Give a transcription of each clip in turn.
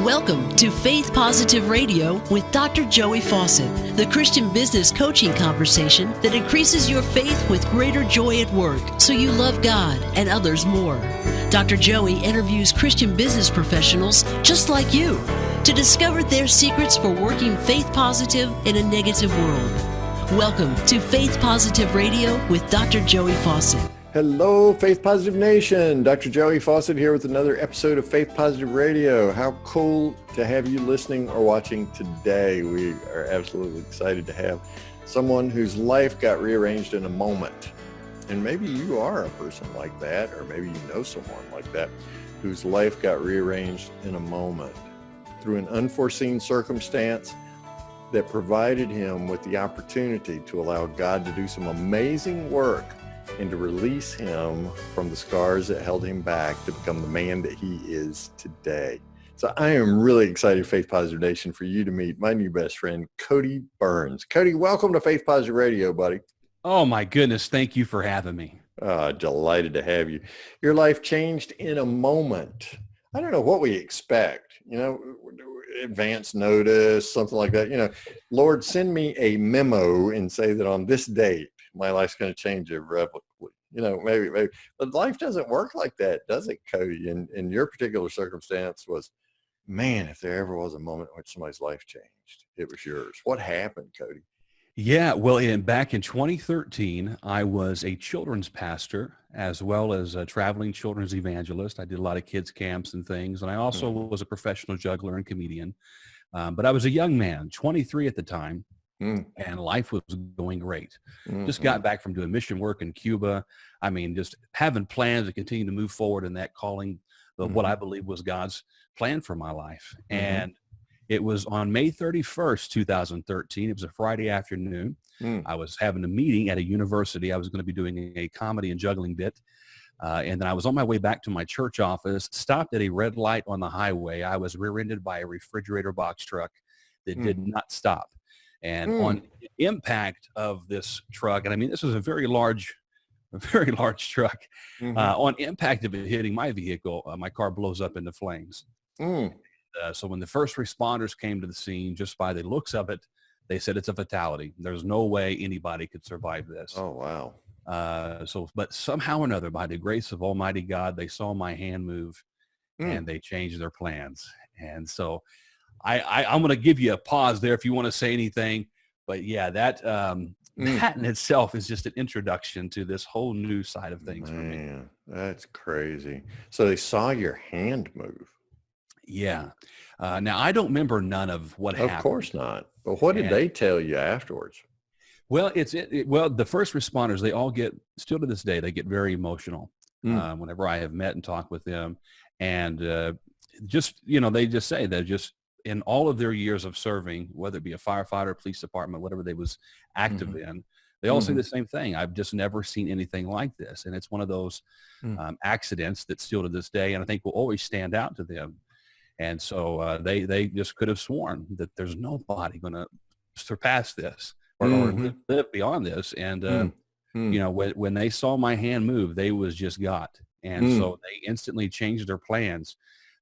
Welcome to Faith Positive Radio with Dr. Joey Fawcett, the Christian business coaching conversation that increases your faith with greater joy at work so you love God and others more. Dr. Joey interviews Christian business professionals just like you to discover their secrets for working faith positive in a negative world. Welcome to Faith Positive Radio with Dr. Joey Fawcett. Hello, Faith Positive Nation. Dr. Joey Fawcett here with another episode of Faith Positive Radio. How cool to have you listening or watching today. We are absolutely excited to have someone whose life got rearranged in a moment. And maybe you are a person like that, or maybe you know someone like that, whose life got rearranged in a moment through an unforeseen circumstance that provided him with the opportunity to allow God to do some amazing work and to release him from the scars that held him back to become the man that he is today. So I am really excited, Faith Positive Nation, for you to meet my new best friend, Cody Byrns. Cody, welcome to Faith Positive Radio, buddy. Oh my goodness, thank you for having me. Delighted to have you. Your life changed in a moment. I don't know what we expect, advance notice, something like that. Lord, send me a memo and say that on this date, my life's going to change irrevocably. Maybe. But life doesn't work like that, does it, Cody? And your particular circumstance was, man, if there ever was a moment in which somebody's life changed, it was yours. What happened, Cody? Yeah, well, back in 2013, I was a children's pastor as well as a traveling children's evangelist. I did a lot of kids camps and things, and I also was a professional juggler and comedian. But I was a young man, 23 at the time, and life was going great. Just got back from doing mission work in Cuba. I mean, just having plans to continue to move forward in that calling of what I believe was God's plan for my life. And it was on May 31st, 2013. It was a Friday afternoon. I was having a meeting at a university. I was going to be doing a comedy and juggling bit. And then I was on my way back to my church office, stopped at a red light on the highway. I was rear-ended by a refrigerator box truck that did not stop. And on impact of this truck, and I mean, this was a very large truck. On impact of it hitting my vehicle, my car blows up into flames. So when the first responders came to the scene, just by the looks of it, they said it's a fatality. There's no way anybody could survive this. Oh, wow. But somehow or another, by the grace of Almighty God, they saw my hand move and they changed their plans. And so I'm going to give you a pause there if you want to say anything. But yeah, that in itself is just an introduction to this whole new side of things for me. That's crazy. So they saw your hand move. Yeah. Now, I don't remember none of what happened. Of course not. But what did they tell you afterwards? Well, the first responders, they all still to this day, they get very emotional whenever I have met and talked with them. And they just say they're just, in all of their years of serving, whether it be a firefighter, police department, whatever they was active in, they all say the same thing. I've just never seen anything like this. And it's one of those accidents that still to this day, and I think will always stand out to them. And so they just could have sworn that there's nobody going to surpass this or live beyond this. And, when they saw my hand move, they was just got. And so they instantly changed their plans.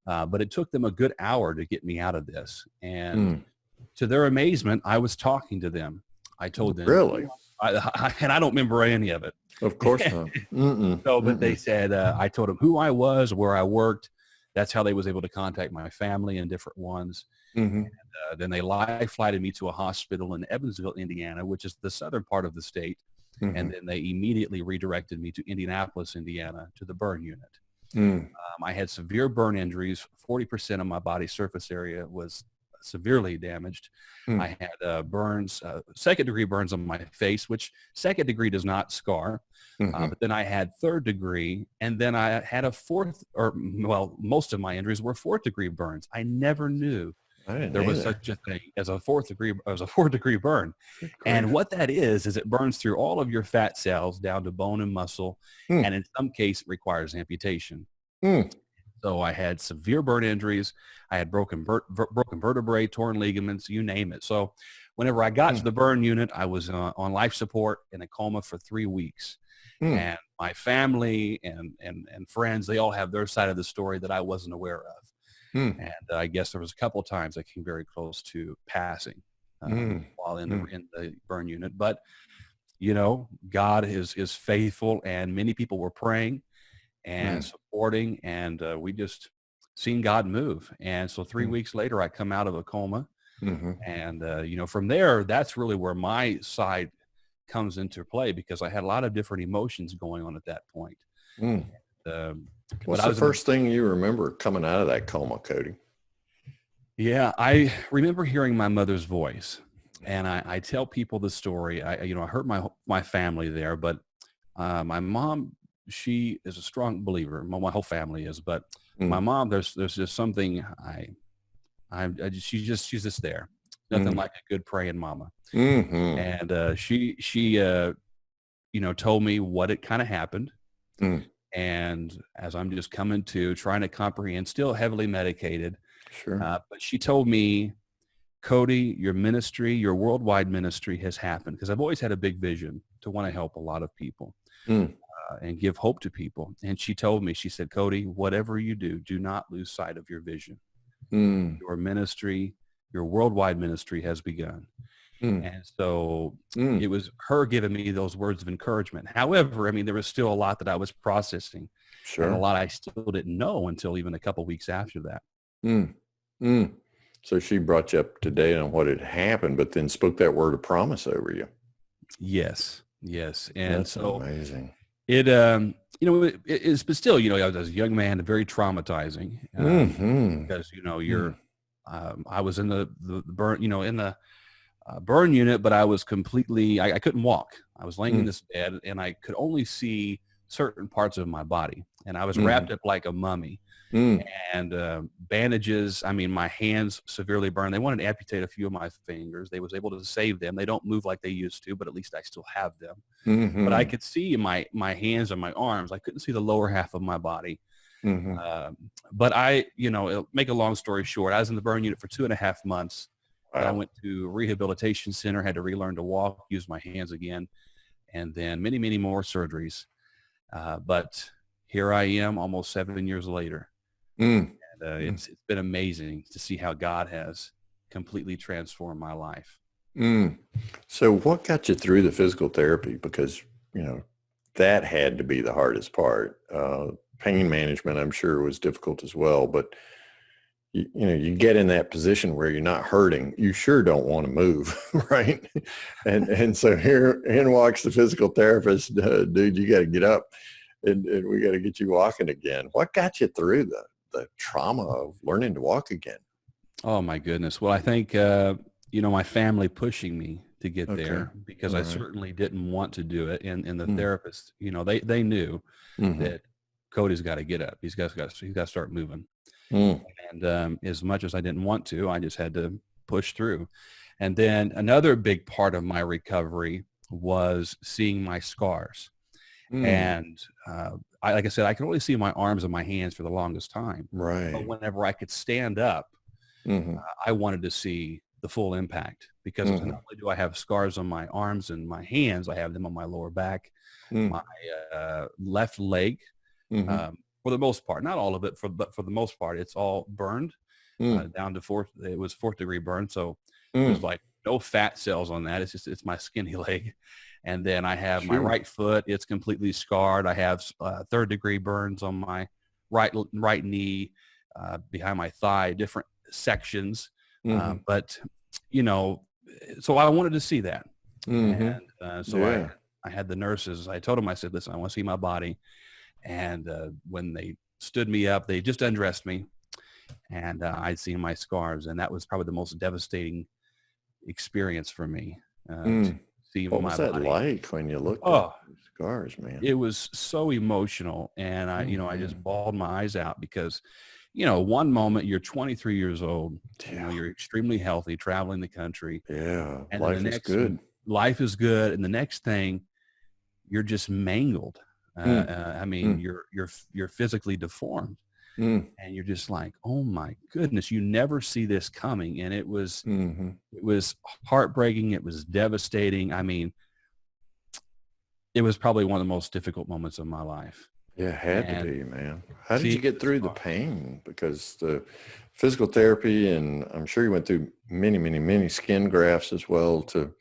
But it took them a good hour to get me out of this. And to their amazement, I was talking to them. I told them. Really? And I don't remember any of it. Of course not. But they said, I told them who I was, where I worked. That's how they was able to contact my family and different ones. And, then they live flighted me to a hospital in Evansville, Indiana, which is the southern part of the state. And then they immediately redirected me to Indianapolis, Indiana, to the burn unit. I had severe burn injuries. 40% of my body surface area was severely damaged. I had burns, second-degree burns on my face, which second degree does not scar. But then I had third degree, and then I had most of my injuries were fourth-degree burns. I never knew there was such a thing as a fourth-degree burn. And what that is it burns through all of your fat cells down to bone and muscle, and in some cases requires amputation. So I had severe burn injuries. I had broken vertebrae, torn ligaments, you name it. So whenever I got to the burn unit, I was on life support in a coma for 3 weeks. And my family and friends, they all have their side of the story that I wasn't aware of. Mm. And I guess there was a couple of times I came very close to passing while in the burn unit. But, God is faithful, and many people were praying and Mm. supporting, and we just seen God move. And so 3 weeks later, I come out of a coma. Mm-hmm. And, from there, that's really where my side comes into play, because I had a lot of different emotions going on at that point. Mm. Um, but What's I the was in first thing you remember coming out of that coma, Cody? I remember hearing my mother's voice, and I tell people the story. I heard my family there, but my mom, she is a strong believer. My whole family is, but my Mm. mom, there's just something she's just there. Nothing Mm. like a good praying mama. Mm-hmm. And she told me what had kind of happened. Mm. And as I'm just coming to trying to comprehend, still heavily medicated, Sure. but she told me, Cody, your ministry, your worldwide ministry has happened, because I've always had a big vision to want to help a lot of people Mm. and give hope to people. And she told me, she said, Cody, whatever you do not lose sight of your vision. Mm. Your ministry, your worldwide ministry has begun. Mm. And so Mm. it was her giving me those words of encouragement. However, there was still a lot that I was processing, and a Sure. lot I still didn't know until even a couple weeks after that. Mm. Mm. So she brought you up to date on what had happened, but then spoke that word of promise over you. Yes. And That's so amazing. but still, I was a young man, very traumatizing, Mm-hmm. because, I was in the burn, in the burn unit, but I was completely, I couldn't walk. I was laying in Mm. this bed, and I could only see certain parts of my body, and I was Mm-hmm. wrapped up like a mummy. Mm. And bandages, my hands severely burned. They wanted to amputate a few of my fingers. They was able to save them. They don't move like they used to, but at least I still have them. But I Mm-hmm. could see my hands and my arms. I couldn't see the lower half of my body. Mm-hmm. But make a long story short, I was in the burn unit for 2.5 months. I Wow. went to a rehabilitation center, had to relearn to walk, use my hands again, and then many, many more surgeries. But here I am almost 7 years later. Mm. And it's been amazing to see how God has completely transformed my life. Mm. So what got you through the physical therapy? Because, that had to be the hardest part. Pain management, I'm sure, was difficult as well. But, you get in that position where you're not hurting. You sure don't want to move, right? And so here in walks the physical therapist. Dude, you got to get up and we got to get you walking again. What got you through the trauma of learning to walk again? Oh my goodness. Well, I think, my family pushing me to get Okay. there, because All I right. certainly didn't want to do it. And the Mm. therapist, they knew Mm-hmm. that Cody's got to get up. He's got to start moving. Mm. And as much as I didn't want to, I just had to push through. And then another big part of my recovery was seeing my scars. Mm. And like I said, I could only see my arms and my hands for the longest time. But Right. whenever I could stand up, Mm-hmm. I wanted to see the full impact, because Mm-hmm. not only do I have scars on my arms and my hands, I have them on my lower back, Mm. my left leg, Mm-hmm. for the most part, not all of it, but for the most part, it's all burned Mm. down to it was 4th-degree burn. So there's Mm. like no fat cells on that. It's my skinny leg. And then I have my Shoot. right foot. It's completely scarred. I have 3rd-degrry burns on my right knee, behind my thigh, different sections. Mm-hmm. But, so I wanted to see that. Mm-hmm. And so Yeah. I had the nurses. I told them, I said, listen, I want to see my body. And when they stood me up, they just undressed me, and I'd seen my scars. And that was probably the most devastating experience for me, to see What my was that body. like when you looked at Oh, the scars, man? it was so emotional. And I Mm-hmm. just bawled my eyes out, because, one moment you're 23 years old, Yeah. you're extremely healthy, traveling the country. Yeah. And then Life the is next, good. life is good. And the next thing, you're just mangled. Mm. You're physically deformed, Mm. and you're just like, oh my goodness, you never see this coming. And it was Mm-hmm. heartbreaking. It was devastating. It was probably one of the most difficult moments of my life. Yeah, it had to And be, man. How did you see, get through the pain? Because the physical therapy, and I'm sure you went through many, many, many skin grafts as well to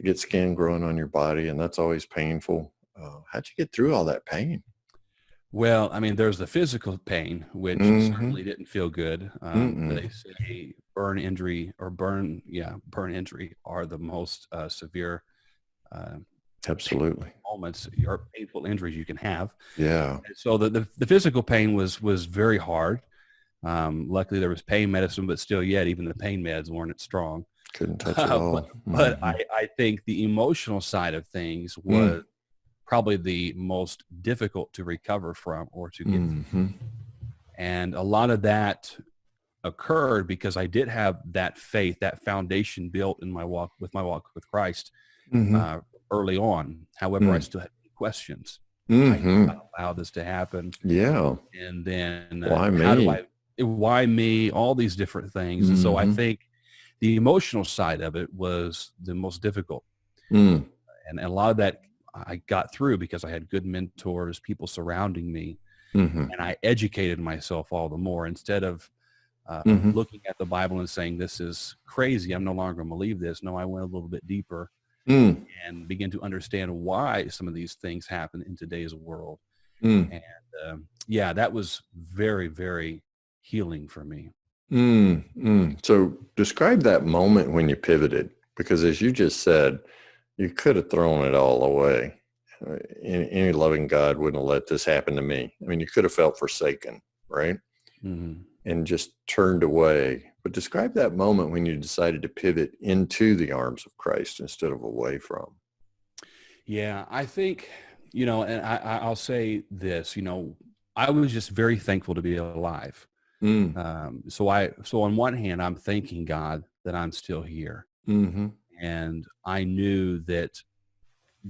get skin growing on your body, and that's always painful. How'd you get through all that pain? well, I mean, there's the physical pain, which Mm-hmm. certainly didn't feel good. They Mm-mm. say burn injury are the most severe uh, Absolutely. moments or painful injuries you can have. Yeah. And so the physical pain was very hard. Luckily, there was pain medicine, but still, yet even the pain meds weren't strong. Couldn't touch it but all. but Mm-hmm. I think the emotional side of things Mm. was probably the most difficult to recover from or to get through. Mm-hmm. And a lot of that occurred because I did have that faith, that foundation built in my walk with Christ Mm-hmm. uh, early on. However, I Mm. still had questions. Why did Mm-hmm. God allow this to happen? Yeah. And then Why how do me? why me? All these different things. And so I Mm-hmm. think the emotional side of it was the most difficult. Mm. And a lot of that I got through because I had good mentors, people surrounding me, Mm-hmm. and I educated myself all the more instead of Mm-hmm. looking at the Bible and saying, this is crazy, I'm no longer going to believe this. No, I went a little bit deeper Mm. and began to understand why some of these things happen in today's world. Mm. And yeah, that was very, very healing for me. Mm. Mm. So describe that moment when you pivoted, because as you just said, you could have thrown it all away. Any loving God wouldn't have let this happen to me. I mean, you could have felt forsaken, right? Hmm. And just turned away. But describe that moment when you decided to pivot into the arms of Christ instead of away from. Yeah, I think, and I'll say this, I was just very thankful to be alive. Mm. So on one hand, I'm thanking God that I'm still here. Mm-hmm. And I knew that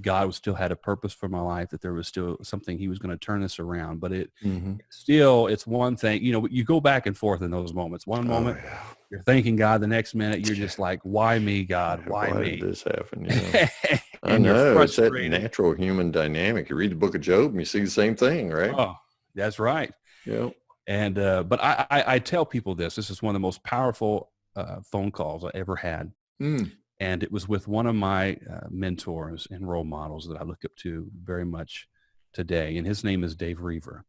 God still had a purpose for my life, that there was still something he was going to turn this around. But Mm-hmm. it's one thing, you go back and forth in those moments. One Oh, moment yeah. you're thanking God. The next minute you're just like, why me, God? Why Why did me? this happen? Yeah. I And you're know. It's that frustrated. natural human dynamic. You read the book of Job and you see the same thing, right? Oh, that's right. Yeah. And, but I tell people this is one of the most powerful phone calls I ever had. Mm. And it was with one of my mentors and role models that I look up to very much today. And his name is Dave Reaver.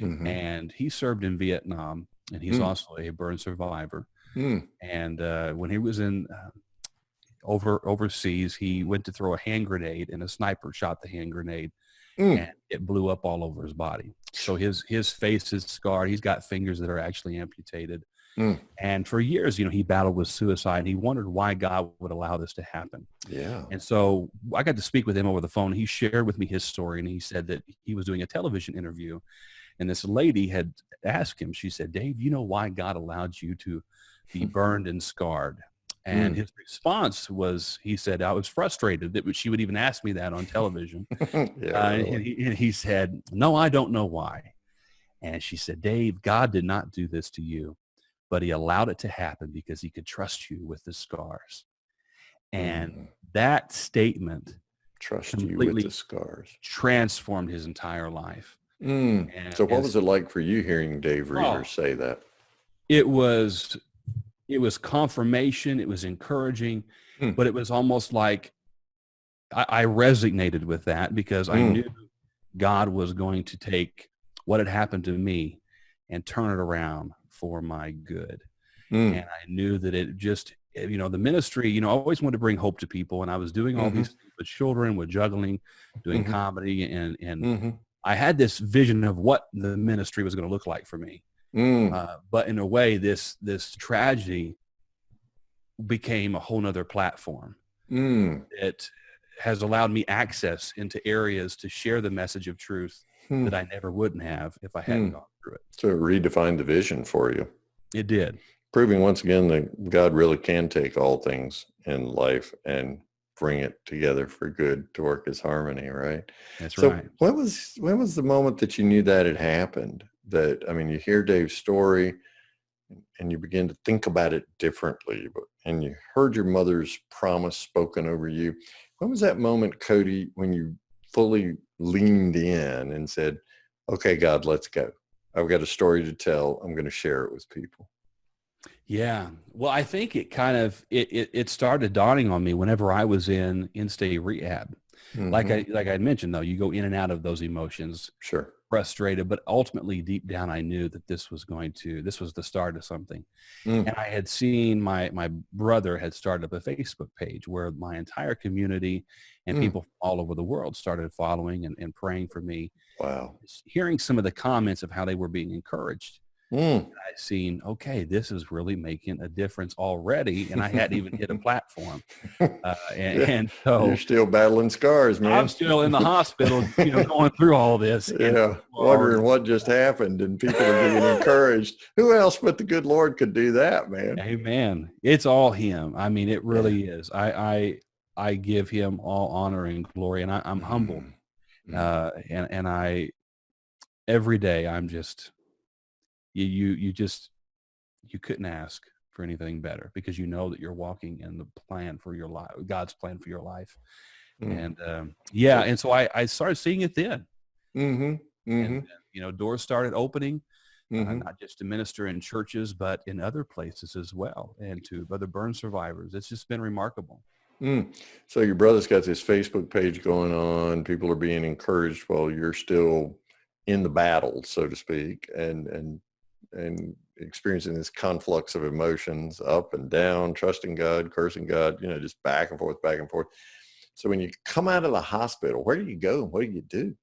Mm-hmm. And he served in Vietnam, and he's Mm. also a burn survivor. Mm. And when he was in overseas, he went to throw a hand grenade, and a sniper shot the hand grenade, Mm. and it blew up all over his body. So his face is scarred. He's got fingers that are actually amputated. Mm. And for years, he battled with suicide, and he wondered why God would allow this to happen. Yeah. And so I got to speak with him over the phone. He shared with me his story, and he said that he was doing a television interview, and this lady had asked him, she said, Dave, you know why God allowed you to be burned and scarred? And his response was, he said, I was frustrated that she would even ask me that on television. Yeah. And Really. he said, no, I don't know why. And she said, Dave, God did not do this to you, but he allowed it to happen because he could trust you with the scars. And Mm. that statement Trust you with the completely scars. transformed his entire life. Mm. And, So what and was it like for you hearing Dave Reaver say that? it was confirmation. It was encouraging, Mm. but it was almost like I resonated with that because I Mm. knew God was going to take what had happened to me and turn it around for my good. Mm. And I knew that it just, the ministry, I always wanted to bring hope to people. And I was doing all Mm-hmm. these things with children, with juggling, doing Mm-hmm. comedy. And Mm-hmm. I had this vision of what the ministry was going to look like for me. Mm. But in a way, this tragedy became a whole nother platform. Mm. It has allowed me access into areas to share the message of truth that I never wouldn't have if I hadn't gone through it. So it redefined the vision for you. It did. Proving once again that God really can take all things in life and bring it together for good to work as harmony, right? That's So right. when was the moment that you knew that had happened? That, I mean, you hear Dave's story and you begin to think about it differently, and you heard your mother's promise spoken over you. When was that moment, Cody, when you fully leaned in and said, okay, God, let's go. I've got a story to tell. I'm going to share it with people. Yeah. Well, I think it kind of, it started dawning on me whenever I was in in-state rehab. Like I mentioned, though, you go in and out of those emotions, Sure. frustrated, but ultimately deep down, I knew that this was the start of something. And I had seen my brother had started up a Facebook page where my entire community and people from all over the world started following and praying for me. Wow. Hearing some of the comments of how they were being encouraged. I seen, okay, this is really making a difference already. And I hadn't even hit a platform. And so you're still battling scars, man. I'm still in the hospital, going through all this. Yeah. Wondering what just happened, and people are being encouraged. Who else but the good Lord could do that, man? Amen. It's all him. I mean, it really is. I give him all honor and glory, and I'm humbled. And I, every day I'm just, you couldn't ask for anything better, because you know that you're walking in the plan for your life, God's plan for your life. And and so I started seeing it then. And doors started opening, not just to minister in churches, but in other places as well, and to other burn survivors. It's just been remarkable. So your brother's got this Facebook page going on. People are being encouraged while you're still in the battle, so to speak, and experiencing this conflux of emotions, up and down, trusting God, cursing God, just back and forth, back and forth. So when you come out of the hospital, where do you go and what do you do?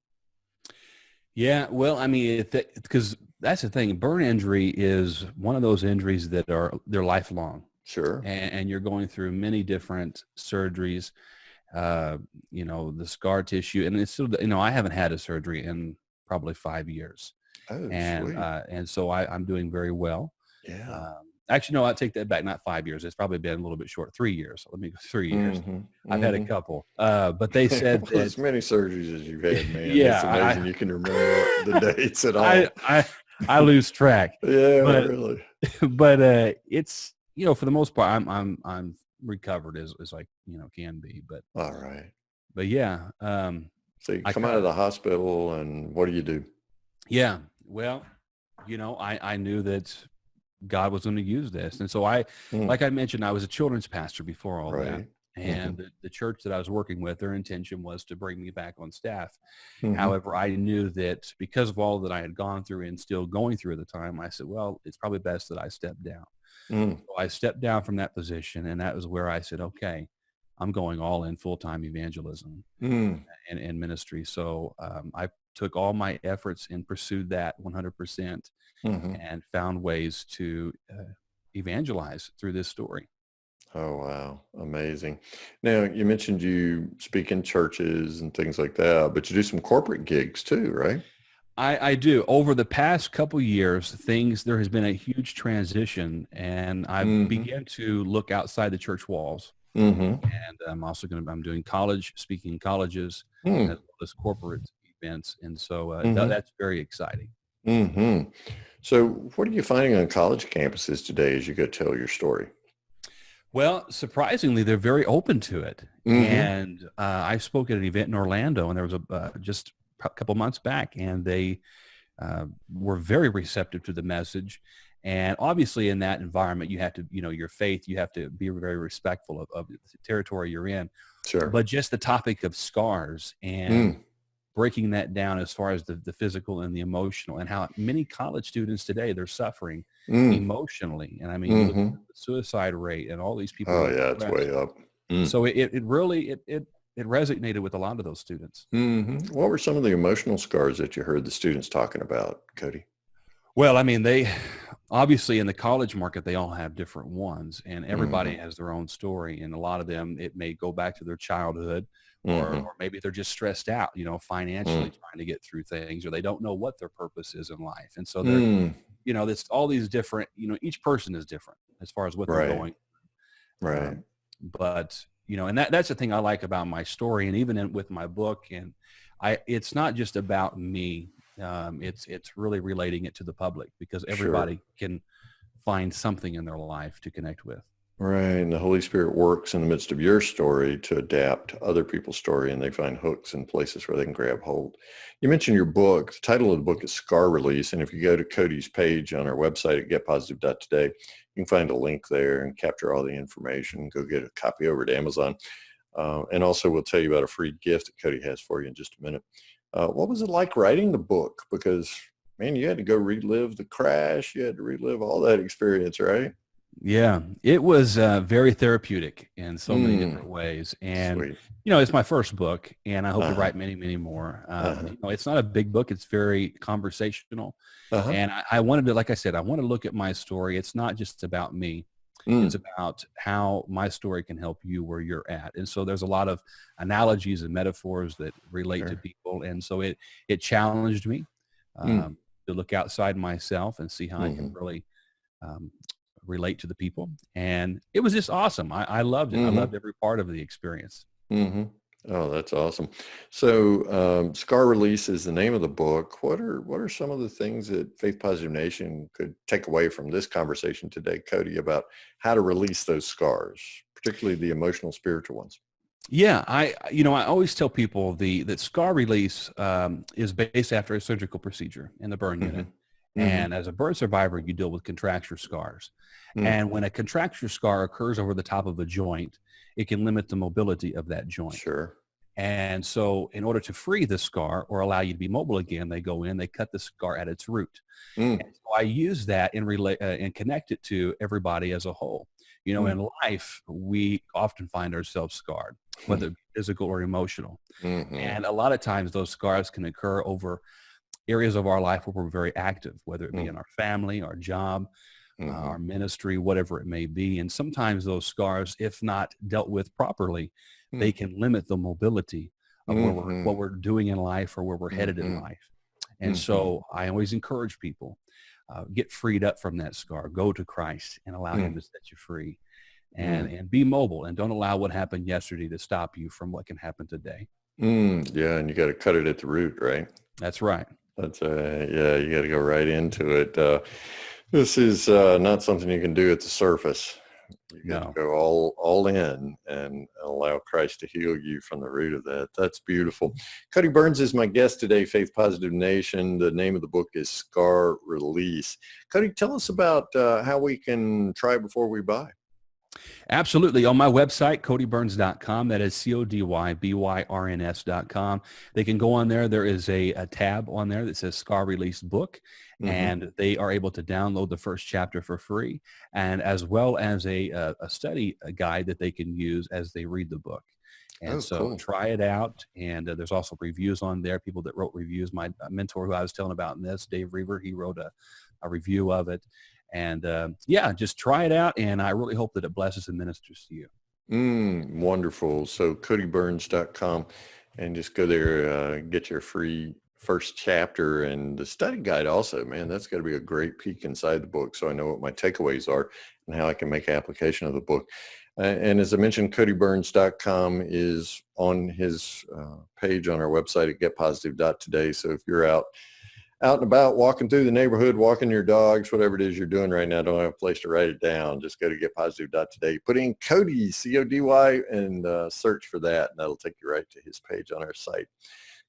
Yeah, well, I mean, because that's the thing. Burn injury is one of those injuries that they're lifelong. Sure. And you're going through many different surgeries, the scar tissue. And it's still, I haven't had a surgery in probably 5 years. Oh, sweet. And so I'm doing very well. Yeah. Actually, no, I take that back. Not 5 years. It's probably been a little bit short. 3 years. Let me go 3 years. I've had a couple. But they said well, as many surgeries as you've had, man. Yeah. It's amazing you can remember the dates at all. I lose track. Yeah, really. But it's, for the most part, I'm recovered as like, can be. But all right. But yeah. So you come out of the hospital, and what do you do? Yeah. Well, I knew that God was going to use this. And so like I mentioned, I was a children's pastor before all that. And the church that I was working with, their intention was to bring me back on staff. However, I knew that because of all that I had gone through and still going through at the time, I said, well, it's probably best that I step down. So I stepped down from that position, and that was where I said, okay, I'm going all in full-time evangelism and ministry. So I took all my efforts and pursued that 100% and found ways to evangelize through this story. Oh, wow. Amazing. Now, you mentioned you speak in churches and things like that, but you do some corporate gigs too, right? I do. Over the past couple years, there has been a huge transition, and I began to look outside the church walls. And I'm also I'm doing speaking in colleges, as well as corporate events. And so that's very exciting. So what are you finding on college campuses today as you go tell your story? Well, surprisingly, they're very open to it. And I spoke at an event in Orlando, and there was just a couple months back, and they were very receptive to the message. And obviously in that environment, you have to, your faith, you have to be very respectful of the territory you're in. Sure. But just the topic of scars and breaking that down as far as the physical and the emotional, and how many college students today, they're suffering emotionally. And I mean, you look at the suicide rate and all these people. Oh yeah, it's way up. So it really resonated with a lot of those students. What were some of the emotional scars that you heard the students talking about, Cody? Well, I mean, they obviously in the college market, they all have different ones, and everybody has their own story. And a lot of them, it may go back to their childhood, or maybe they're just stressed out, financially trying to get through things, or they don't know what their purpose is in life. And so they're, it's all these different, each person is different as far as what they're going. Right. But, and that's the thing I like about my story, and even with my book, and it's not just about me. It's really relating it to the public, because everybody can find something in their life to connect with. Right. And the Holy Spirit works in the midst of your story to adapt to other people's story, and they find hooks in places where they can grab hold. You mentioned your book. The title of the book is Scar Release. And if you go to Cody's page on our website at getpositive.today, you can find a link there and capture all the information. Go get a copy over to Amazon. And also we'll tell you about a free gift that Cody has for you in just a minute. What was it like writing the book? Because, man, you had to go relive the crash. You had to relive all that experience, right? Yeah, it was very therapeutic in so many different ways. And, Sweet. it's my first book, and I hope to Uh-huh. write many, many more. Uh-huh. It's not a big book. It's very conversational. Uh-huh. And I wanted to, like I said, I want to look at my story. It's not just about me. It's Mm. about how my story can help you where you're at. And so there's a lot of analogies and metaphors that relate to Sure. people. And so it challenged me Mm. to look outside myself and see how I can Mm-hmm. really um, relate to the people. And it was just awesome. I loved it. I Mm-hmm. loved every part of the experience. Mm-hmm. Oh, that's awesome. So, Scar Release is the name of the book. What are some of the things that Faith Positive Nation could take away from this conversation today, Cody, about how to release those scars, particularly the emotional, spiritual ones? Yeah, I always tell people that scar release is based after a surgical procedure in the burn Mm-hmm. unit. Mm-hmm. And as a burn survivor, you deal with contracture scars. Mm. And when a contracture scar occurs over the top of a joint, it can limit the mobility of that joint. Sure. And so in order to free the scar or allow you to be mobile again, they go in, they cut the scar at its root. Mm. And so I use that and connect it to everybody as a whole. Mm. In life, we often find ourselves scarred, whether physical or emotional. Mm-hmm. And a lot of times those scars can occur over areas of our life where we're very active, whether it be Mm. in our family, our job, Mm-hmm. our ministry, whatever it may be. And sometimes those scars, if not dealt with properly, they Mm. can limit the mobility of Mm-hmm. what we're doing in life or where we're headed in Mm-hmm. life. And Mm-hmm. so I always encourage people, get freed up from that scar, go to Christ and allow him Mm. to set you free Mm. and be mobile and don't allow what happened yesterday to stop you from what can happen today. Mm. Yeah, and you got to cut it at the root, right? That's right. That's yeah, you got to go right into it. This is not something you can do at the surface. You got to No. go all in and allow Christ to heal you from the root of that. That's beautiful. Cody Byrns is my guest today, Faith Positive Nation. The name of the book is Scar Release. Cody, tell us about how we can try before we buy. Absolutely. On my website, CodyByrns.com, that is CodyByrns.com. They can go on there. There is a tab on there that says Scar Release Book, Mm-hmm. and they are able to download the first chapter for free, and as well as a study guide that they can use as they read the book. And Oh, so cool. try it out. And there's also reviews on there, people that wrote reviews. My mentor who I was telling about in this, Dave Reaver, he wrote a review of it. And just try it out. And I really hope that it blesses and ministers to you. Wonderful. So CodyByrns.com, and just go there, get your free first chapter and the study guide also. Man, that's got to be a great peek inside the book, so I know what my takeaways are and how I can make application of the book. And as I mentioned, CodyByrns.com is on his page on our website at getpositive.today. So if you're out and about, walking through the neighborhood, walking your dogs, whatever it is you're doing right now, don't have a place to write it down, just go to getpositive.today. Put in Cody, C-O-D-Y, and search for that, and that'll take you right to his page on our site.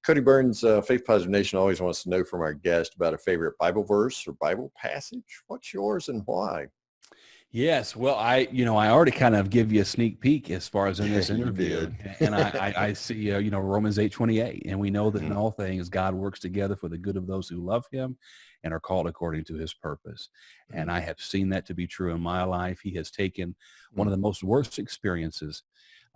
Cody Byrns, Faith Positive Nation, always wants to know from our guest about a favorite Bible verse or Bible passage. What's yours and why? Yes. Well, I already kind of give you a sneak peek as far as in this You interview. did. And I see, Romans 8:28, and we know that in Mhm. all things, God works together for the good of those who love him and are called according to his purpose. And I have seen that to be true in my life. He has taken one of the most worst experiences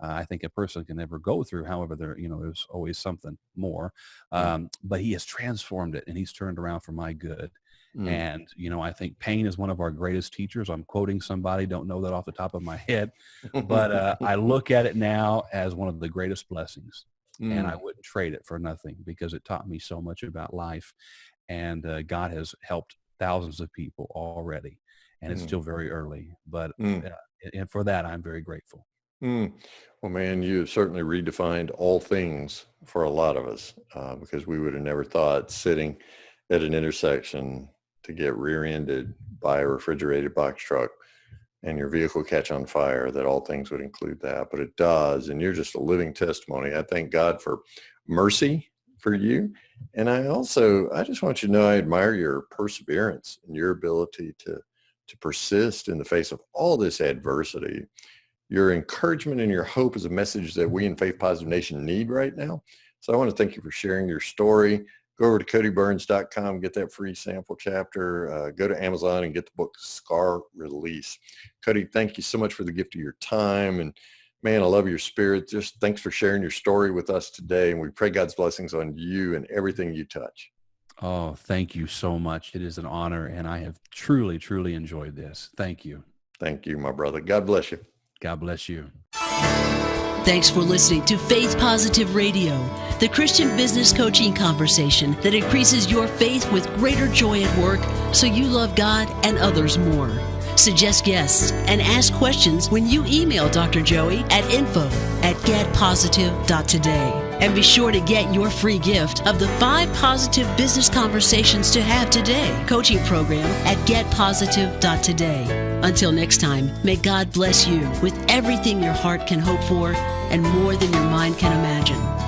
I think a person can ever go through. However, there's always something more. But he has transformed it and he's turned around for my good. Mm. And, I think pain is one of our greatest teachers. I'm quoting somebody, don't know that off the top of my head, but I look at it now as one of the greatest blessings. And I wouldn't trade it for nothing because it taught me so much about life. And God has helped thousands of people already. And it's still very early. But and for that, I'm very grateful. Mm. Well, man, you have certainly redefined all things for a lot of us because we would have never thought sitting at an intersection to get rear-ended by a refrigerated box truck and your vehicle catch on fire, that all things would include that, but it does. And you're just a living testimony. I thank God for mercy for you. And I just want you to know I admire your perseverance and your ability to persist in the face of all this adversity. Your encouragement and your hope is a message that we in Faith Positive Nation need right now. So I want to thank you for sharing your story. Go over to CodyByrns.com, get that free sample chapter. Go to Amazon and get the book Scar Release. Cody, thank you so much for the gift of your time. And man, I love your spirit. Just thanks for sharing your story with us today. And we pray God's blessings on you and everything you touch. Oh, thank you so much. It is an honor, and I have truly, truly enjoyed this. Thank you. Thank you, my brother. God bless you. God bless you. Thanks for listening to Faith Positive Radio, the Christian business coaching conversation that increases your faith with greater joy at work so you love God and others more. Suggest guests and ask questions when you email Dr. Joey at info@getpositive.today. And be sure to get your free gift of the 5 positive business conversations to have today coaching program at getpositive.today. Until next time, may God bless you with everything your heart can hope for and more than your mind can imagine.